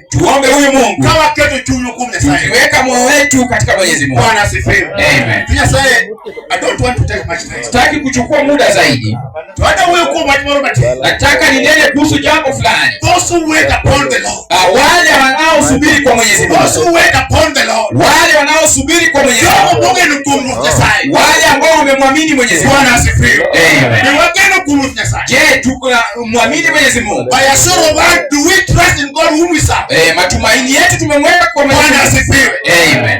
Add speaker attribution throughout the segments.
Speaker 1: Tuombe huyu Mungu. Tukiweka moyo wetu katika Mwenyezi Mungu.
Speaker 2: Bwana asifiwe.
Speaker 1: Amen.
Speaker 2: I don't want to take much time.
Speaker 1: Sitaki kuchukua muda zaidi. Nataka ninene kuhusu jambo fulani.
Speaker 2: Those who wait upon the Lord.
Speaker 1: Wale wanaosubiri kwa Mwenyezi Mungu.
Speaker 2: Those who wait upon the Lord.
Speaker 1: Wale wanaosubiri kwa Mwenyezi Mungu. Wale ambao wamemwamini Mwenyezi Mungu.
Speaker 2: Bwana asifiwe.
Speaker 1: Amen. Je, tunamwamini Mwenyezi Mungu?
Speaker 2: By a sort of word, do we trust in God whom we serve?
Speaker 1: Matumaini yetu tumemweka kwa Mwenyezi Mungu.
Speaker 2: Bwana asifiwe.
Speaker 1: Amen.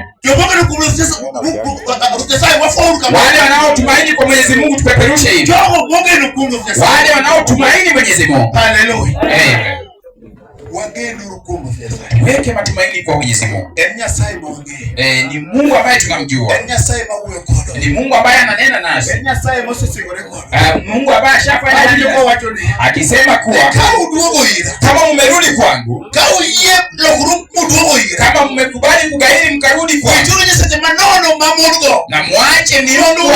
Speaker 2: Wale
Speaker 1: wanaotumaini kwa Mwenyezi Mungu tupeperushe hivi. Wale wanaotumaini Mwenyezi Mungu.
Speaker 2: Hallelujah.
Speaker 1: Amen. Weke matumaini kwa Mwenyezi Mungu. Ni Mungu ambaye tunamjua. Ni Mungu ambaye ananena nasi. Mungu ambaye ashafanya hivyo. Akisema kuwa kama mmerudi kwangu, kama mmekubali kugairi mkarudi kwangu, na muache miungu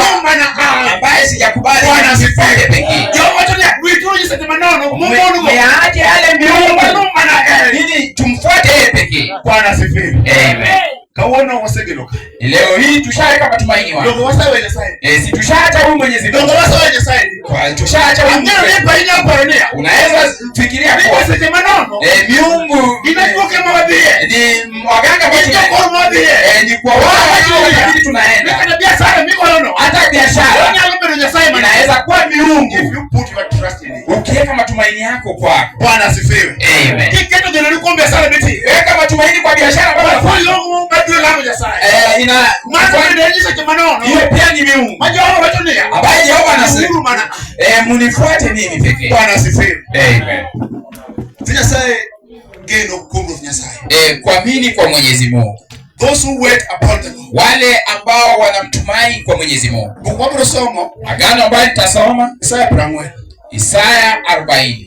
Speaker 1: ambaye sijakubali nifanye pekee. Mmeache yale miungu ili tumfuate yeye pekee.
Speaker 2: Bwana asifiwe.
Speaker 1: Amen.
Speaker 2: Kaona wasegeloka.
Speaker 1: Leo hii tushaweka matumaini wapi?
Speaker 2: Ndio wasa wewe sasa.
Speaker 1: Si tushaacha huyu Mwenyezi Mungu.
Speaker 2: Ndio wasa wewe sasa.
Speaker 1: Kwa tushaacha huyu. Unaweza fikiria kwa miungu
Speaker 2: inachoka mabie.
Speaker 1: Ni waganga kwa ni kwa wao tunaenda.
Speaker 2: Kana biashara mimi kono.
Speaker 1: Hata biashara. Inaweza kuwa miungu.
Speaker 2: If you put your trust in it.
Speaker 1: Ukiweka matumaini yako kwako.
Speaker 2: Bwana asifiwe.
Speaker 1: Amen.
Speaker 2: Kitu ndio nilikwambia sana biti.
Speaker 1: Weka matumaini kwa biashara baba. Ina hiyo pia ni miungu. Ambaye Jehova anasema munifuate mimi pekee.
Speaker 2: Bwana asifiwe.
Speaker 1: Amen. Kuamini kwa Mwenyezi Mungu.
Speaker 2: Those who wait upon the Lord.
Speaker 1: Wale ambao wanamtumaini kwa Mwenyezi Mungu. Agano ambayo nitasoma Isaya 40.